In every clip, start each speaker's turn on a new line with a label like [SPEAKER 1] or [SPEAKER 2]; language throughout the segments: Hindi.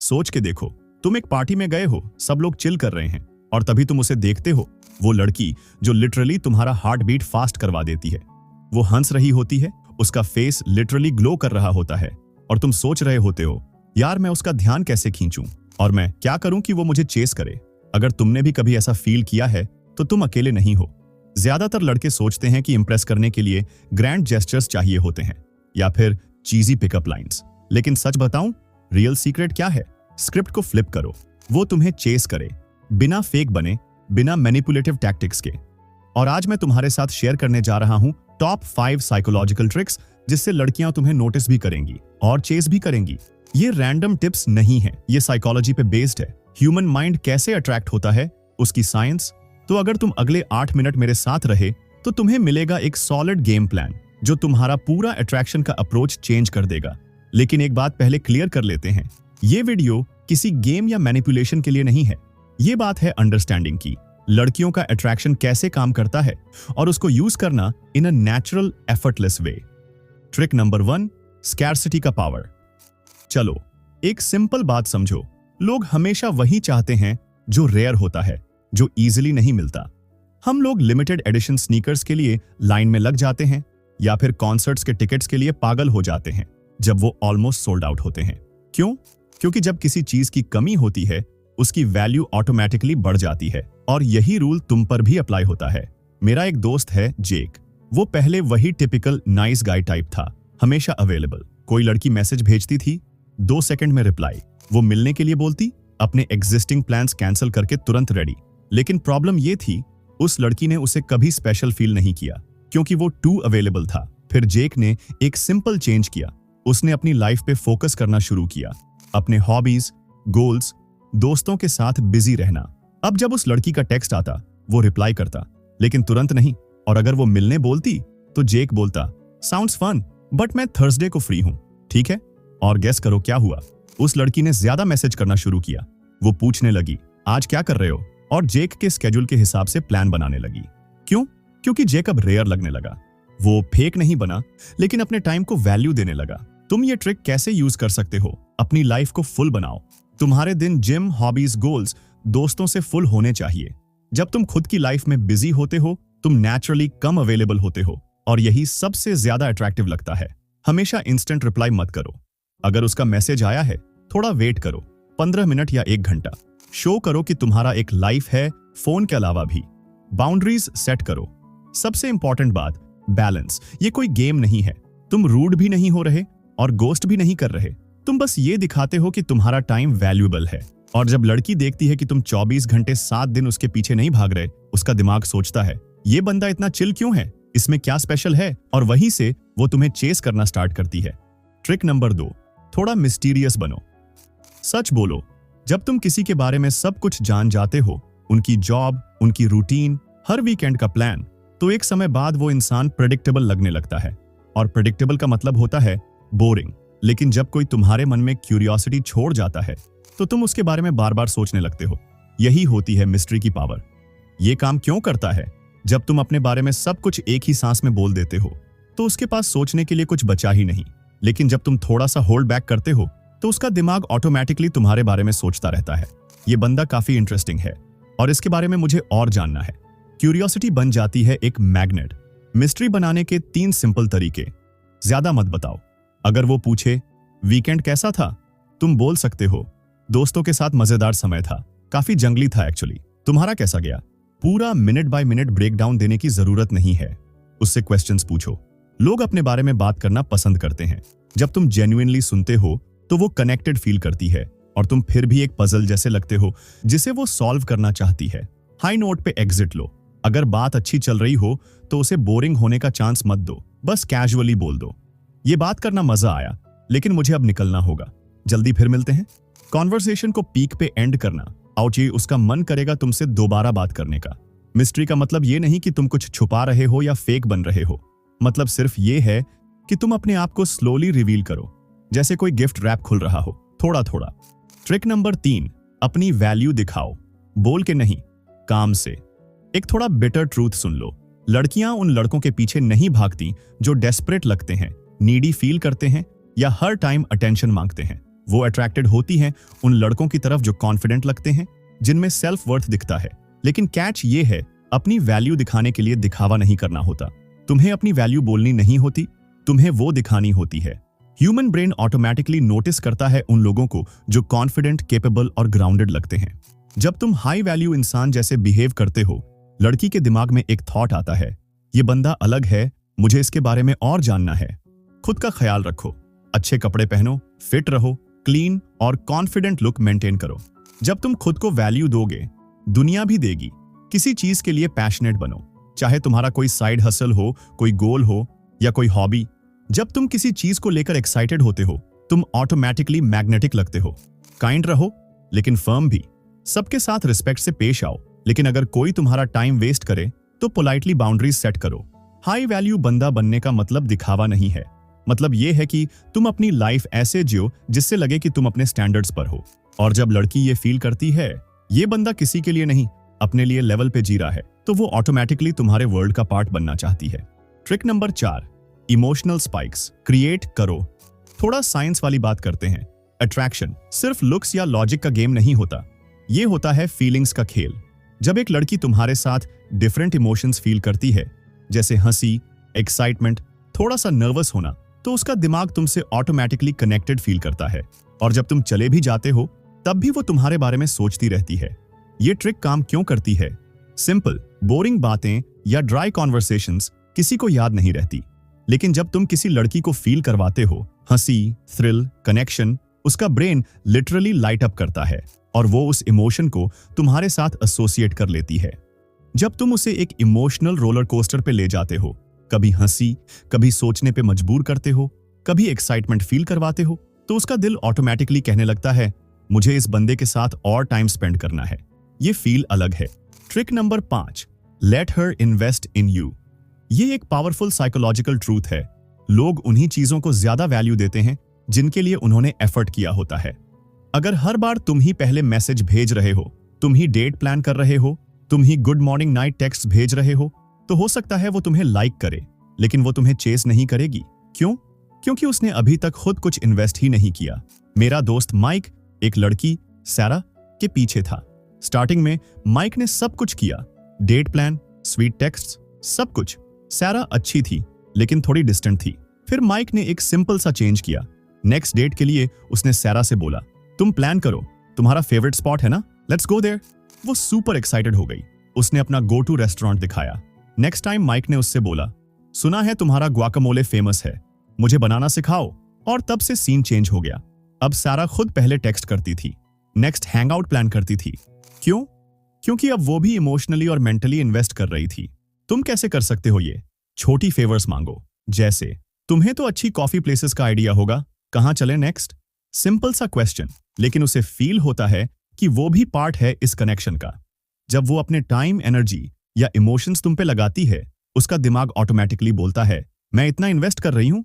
[SPEAKER 1] सोच के देखो, तुम एक पार्टी में गए हो, सब लोग चिल कर रहे हैं और तभी तुम उसे देखते हो, वो लड़की जो लिटरली तुम्हारा हार्ट बीट फास्ट करवा देती है। वो हंस रही होती है, उसका फेस लिटरली ग्लो कर रहा होता है और तुम सोच रहे होते हो, यार मैं उसका ध्यान कैसे खींचूं और मैं क्या करूं कि वो मुझे चेस करे। अगर तुमने भी कभी ऐसा फील किया है तो तुम अकेले नहीं हो। ज्यादातर लड़के सोचते हैं कि इंप्रेस करने के लिए ग्रैंड जेस्चर्स चाहिए होते हैं या फिर चीजी पिकअप लाइंस, लेकिन सच बताऊं, रियल सीक्रेट क्या है? स्क्रिप्ट को फ्लिप करो, वो तुम्हें चेस करे, बिना फेक बने, बिना मैनिपुलेटिव टैक्टिक्स के। और आज मैं तुम्हारे साथ शेयर करने जा रहा हूं टॉप 5 साइकोलॉजिकल ट्रिक्स जिससे लड़कियां तुम्हें नोटिस भी करेंगी और चेस भी करेंगी। ये रैंडम टिप्स नहीं है, ये साइकोलॉजी पे बेस्ड है। ह्यूमन माइंड कैसे अट्रैक्ट होता है, उसकी साइंस। तो अगर तुम अगले 8 मिनट मेरे साथ रहे तो तुम्हें मिलेगा एक सॉलिड गेम प्लान जो तुम्हारा पूरा अट्रैक्शन का अप्रोच चेंज कर देगा। लेकिन एक बात पहले क्लियर कर लेते हैं, ये वीडियो किसी गेम या मैनिपुलेशन के लिए नहीं है। ये बात है अंडरस्टैंडिंग की, लड़कियों का अट्रैक्शन कैसे काम करता है और उसको यूज करना in a natural effortless way. Trick number 1, scarcity का पावर। चलो एक सिंपल बात समझो, लोग हमेशा वही चाहते हैं जो रेयर होता है, जो इजीली नहीं मिलता। हम लोग लिमिटेड एडिशन स्नीकर्स के लिए लाइन में लग जाते हैं या फिर कॉन्सर्ट्स के टिकट्स के लिए पागल हो जाते हैं जब वो ऑलमोस्ट सोल्ड आउट होते हैं। क्यों? क्योंकि जब किसी चीज की कमी होती है उसकी वैल्यू ऑटोमेटिकली बढ़ जाती है और यही रूल तुम पर भी अप्लाई होता है। मेरा एक दोस्त है जेक, वो पहले वही टिपिकल नाइस गाय टाइप था, हमेशा अवेलेबल। कोई लड़की मैसेज भेजती थी, 2 सेकंड में रिप्लाई, वो मिलने के लिए बोलती, अपने एग्जिस्टिंग प्लान्स कैंसिल करके तुरंत रेडी। लेकिन प्रॉब्लम ये थी, उस लड़की ने उसे कभी स्पेशल फील नहीं किया क्योंकि वो टू अवेलेबल था। फिर जेक ने एक सिंपल चेंज किया, उसने अपनी लाइफ पे फोकस करना शुरू किया, अपने हॉबीज, गोल्स, दोस्तों के साथ बिजी रहना। अब जब उस लड़की का टेक्स्ट आता वो रिप्लाई करता, लेकिन तुरंत नहीं, और अगर वो मिलने बोलती तो जेक बोलता, साउंड्स फन बट मैं थर्सडे को फ्री हूं, ठीक है? और गेस करो क्या हुआ? उस लड़की ने ज्यादा मैसेज करना शुरू किया। वो पूछने लगी, आज क्या कर रहे हो? और जेक के स्केड्यूल के हिसाब से प्लान बनाने लगी। क्यों? क्योंकि जेक अब रेयर लगने लगा। वो फेक नहीं बना, लेकिन अपने टाइम को वैल्यू देने लगा। तुम ये ट्रिक कैसे यूज कर सकते हो? अपनी लाइफ को फुल बनाओ। तुम्हारे दिन जिम, हॉबीज, गोल्स, दोस्तों से फुल होने चाहिए। जब तुम खुद की लाइफ में बिजी होते हो तुम नेचुरली कम अवेलेबल होते हो और यही सबसे ज्यादा अट्रैक्टिव लगता है। हमेशा इंस्टेंट रिप्लाई मत करो। अगर उसका मैसेज आया है थोड़ा वेट करो, 15 मिनट या 1 घंटा। शो करो कि तुम्हारा एक लाइफ है फोन के अलावा भी। बाउंड्रीज सेट करो। सबसे इंपॉर्टेंट बात, बैलेंस। ये कोई गेम नहीं है, तुम रूड भी नहीं हो रहे और गोस्ट भी नहीं कर रहे, तुम बस ये दिखाते हो कि तुम्हारा टाइम वैल्यूएबल है। और जब लड़की देखती है कि तुम 24 घंटे 7 दिन उसके पीछे नहीं भाग रहे, उसका दिमाग सोचता है, ये बंदा इतना चिल क्यों है, इसमें क्या स्पेशल है? और वहीं से वो तुम्हें चेस करना स्टार्ट करती है। ट्रिक नंबर 2, थोड़ा मिस्टीरियस बनो। सच बोलो, जब तुम किसी के बारे में सब कुछ जान जाते हो, उनकी जॉब, उनकी रूटीन, हर वीकेंड का प्लान, तो एक समय बाद वो इंसान प्रेडिक्टेबल लगने लगता है। और प्रेडिक्टेबल का मतलब होता है बोरिंग। लेकिन जब कोई तुम्हारे मन में क्यूरियोसिटी छोड़ जाता है तो तुम उसके बारे में बार बार सोचने लगते हो। यही होती है मिस्ट्री की पावर। ये काम क्यों करता है? जब तुम अपने बारे में सब कुछ एक ही सांस में बोल देते हो तो उसके पास सोचने के लिए कुछ बचा ही नहीं। लेकिन जब तुम थोड़ा सा होल्ड बैक करते हो तो उसका दिमाग ऑटोमेटिकली तुम्हारे बारे में सोचता रहता है, ये बंदा काफी इंटरेस्टिंग है और इसके बारे में मुझे और जानना है। क्यूरियोसिटी बन जाती है एक मैग्नेट। मिस्ट्री बनाने के 3 सिंपल तरीके। ज्यादा मत बताओ। अगर वो पूछे वीकेंड कैसा था, तुम बोल सकते हो दोस्तों के साथ मजेदार समय था, काफी जंगली था एक्चुअली। तुम्हारा कैसा गया? पूरा मिनट बाय मिनट ब्रेकडाउन देने की जरूरत नहीं है, उससे क्वेश्चंस पूछो। लोग अपने बारे में बात करना पसंद करते हैं। जब तुम जेन्युइनली सुनते हो तो वो कनेक्टेड फील करती है और तुम फिर भी एक पजल जैसे लगते हो जिसे वो सॉल्व करना चाहती है। हाई नोट पे एग्जिट लो। अगर बात अच्छी चल रही हो तो उसे बोरिंग होने का चांस मत दो, बस कैजुअली बोल दो, ये बात करना मजा आया लेकिन मुझे अब निकलना होगा, जल्दी फिर मिलते हैं। कॉन्वर्सेशन को पीक पे एंड करना। आउची, उसका मन करेगा तुमसे दोबारा बात करने का। मिस्ट्री का मतलब ये नहीं कि तुम कुछ छुपा रहे हो या फेक बन रहे हो, मतलब सिर्फ ये है कि तुम अपने आप को स्लोली रिवील करो, जैसे कोई गिफ्ट रैप खुल रहा हो, थोड़ा थोड़ा। ट्रिक नंबर 3, अपनी वैल्यू दिखाओ, बोल के नहीं, काम से। एक थोड़ा बिटर ट्रूथ सुन लो। लड़कियां उन लड़कों के पीछे नहीं भागती जो डेस्परेट लगते हैं, नीडी फील करते हैं या हर टाइम अटेंशन मांगते हैं। वो अट्रैक्टेड होती हैं उन लड़कों की तरफ जो कॉन्फिडेंट लगते हैं, जिनमें सेल्फ वर्थ दिखता है। लेकिन कैच ये है, अपनी वैल्यू दिखाने के लिए दिखावा नहीं करना होता। तुम्हें अपनी वैल्यू बोलनी नहीं होती, तुम्हें वो दिखानी होती है। ह्यूमन ब्रेन ऑटोमेटिकली नोटिस करता है उन लोगों को जो कॉन्फिडेंट, केपेबल और ग्राउंडेड लगते हैं। जब तुम हाई वैल्यू इंसान जैसे बिहेव करते हो, लड़की के दिमाग में एक थॉट आता है, ये बंदा अलग है, मुझे इसके बारे में और जानना है। खुद का ख्याल रखो, अच्छे कपड़े पहनो, फिट रहो, क्लीन और कॉन्फिडेंट लुक मेंटेन करो। जब तुम खुद को वैल्यू दोगे, दुनिया भी देगी। किसी चीज के लिए पैशनेट बनो, चाहे तुम्हारा कोई साइड हसल हो, कोई गोल हो या कोई हॉबी। जब तुम किसी चीज को लेकर एक्साइटेड होते हो, तुम ऑटोमेटिकली मैग्नेटिक लगते हो। काइंड रहो लेकिन फर्म भी। सबके साथ रिस्पेक्ट से पेश आओ, लेकिन अगर कोई तुम्हारा टाइम वेस्ट करे तो पोलाइटली बाउंड्रीज सेट करो। हाई वैल्यू बंदा बनने का मतलब दिखावा नहीं है। मतलब यह है कि तुम अपनी लाइफ ऐसे जियो जिससे लगे कि तुम अपने स्टैंडर्ड्स पर हो। और जब लड़की ये फील करती है ये बंदा किसी के लिए नहीं, अपने लिए लेवल पे जी रहा है, तो वो ऑटोमेटिकली तुम्हारे वर्ल्ड का पार्ट बनना चाहती है। Trick number 4, emotional spikes create करो। थोड़ा साइंस वाली बात करते हैं। अट्रैक्शन सिर्फ लुक्स या लॉजिक का गेम नहीं होता, ये होता है फीलिंग्स का खेल। जब एक लड़की तुम्हारे साथ डिफरेंट इमोशंस फील करती है, जैसे हंसी, एक्साइटमेंट, थोड़ा सा नर्वस होना, तो उसका दिमाग तुमसे ऑटोमेटिकली कनेक्टेड फील करता है। और जब तुम चले भी जाते हो तब भी वो तुम्हारे बारे में सोचती रहती है। ये ट्रिक काम क्यों करती है? सिंपल, बोरिंग बातें या ड्राई कॉन्वर्सेशंस किसी को याद नहीं रहती, लेकिन जब तुम किसी लड़की को फील करवाते हो, हंसी, थ्रिल, कनेक्शन, उसका ब्रेन लिटरली लाइट अप करता है और वो उस इमोशन को तुम्हारे साथ एसोसिएट कर लेती है। जब तुम उसे एक इमोशनल रोलर कोस्टर पे ले जाते हो, कभी हंसी, कभी सोचने पे मजबूर करते हो, कभी एक्साइटमेंट फील करवाते हो, तो उसका दिल ऑटोमेटिकली कहने लगता है मुझे इस बंदे के साथ और टाइम स्पेंड करना है। ये फील अलग है। Trick number 5, let her invest in you. ये एक पावरफुल साइकोलॉजिकल ट्रूथ है। लोग उन्हीं चीजों को ज्यादा वैल्यू देते हैं जिनके लिए उन्होंने एफर्ट किया होता है। अगर हर बार तुम ही पहले मैसेज भेज रहे हो, तुम ही डेट प्लान कर रहे हो, तुम ही गुड मॉर्निंग नाइट टेक्स्ट भेज रहे हो, तो हो सकता है वो तुम्हें लाइक करे, लेकिन वो तुम्हें चेस नहीं करेगी। क्यों? क्योंकि उसने अभी तक खुद कुछ इन्वेस्ट ही नहीं किया। मेरा दोस्त माइक एक लड़की सैरा के पीछे था। स्टार्टिंग में माइक ने सब कुछ किया, डेट प्लान, स्वीट टेक्स्ट, सब कुछ। सैरा अच्छी थी लेकिन थोड़ी डिस्टेंट थी। फिर माइक ने एक सिंपल सा चेंज किया। नेक्स्ट डेट के लिए उसने सैरा से बोला, तुम प्लान करो, तुम्हारा फेवरेट स्पॉट है ना, लेट्स गो देयर। वो सुपर एक्साइटेड हो गई। उसने अपना गो टू रेस्टोरेंट दिखाया। नेक्स्ट टाइम माइक ने उससे बोला, सुना है तुम्हारा ग्वाकामोले फेमस है, मुझे बनाना सिखाओ। और तब से सीन चेंज हो गया। अब सारा खुद पहले टेक्स्ट करती थी, नेक्स्ट हैंगआउट प्लान करती थी। क्यों? क्योंकि अब वो भी इमोशनली और मेंटली इन्वेस्ट कर रही थी। तुम कैसे कर सकते हो ये? छोटी फेवर्स मांगो, जैसे तुम्हें तो अच्छी कॉफी प्लेसेस का आइडिया होगा, कहां चले नेक्स्ट? सिंपल सा क्वेश्चन, लेकिन उसे फील होता है कि वो भी पार्ट है इस कनेक्शन का। जब वो अपने टाइम, एनर्जी या इमोशंस तुम पे लगाती है, उसका दिमाग ऑटोमेटिकली बोलता है मैं इतना इन्वेस्ट कर रही हूं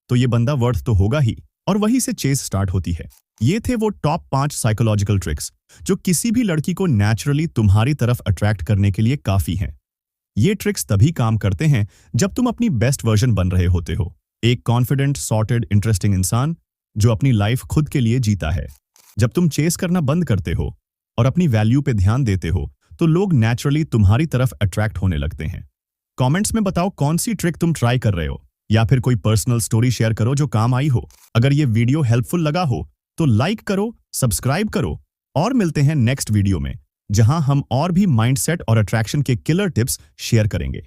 [SPEAKER 1] तो ये बंदा वर्थ तो होगा ही, और वहीं से चेस स्टार्ट होती है। ये थे वो टॉप 5 साइकोलॉजिकल ट्रिक्स जो किसी भी लड़की को नेचुरली तुम्हारी तरफ अट्रैक्ट करने के लिए काफी हैं। ये ट्रिक्स तभी काम करते हैं जब तुम अपनी बेस्ट वर्जन बन रहे होते हो, एक कॉन्फिडेंट, सॉर्टेड, इंटरेस्टिंग इंसान जो अपनी लाइफ खुद के लिए जीता है। जब तुम चेस करना बंद करते हो और अपनी वैल्यू पे ध्यान देते हो, तो लोग नेचुरली तुम्हारी तरफ अट्रैक्ट होने लगते हैं। कमेंट्स में बताओ कौन सी ट्रिक तुम ट्राई कर रहे हो, या फिर कोई पर्सनल स्टोरी शेयर करो जो काम आई हो। अगर ये वीडियो हेल्पफुल लगा हो तो लाइक करो, सब्सक्राइब करो, और मिलते हैं नेक्स्ट वीडियो में, जहां हम और भी माइंडसेट और अट्रैक्शन के किलर टिप्स शेयर करेंगे।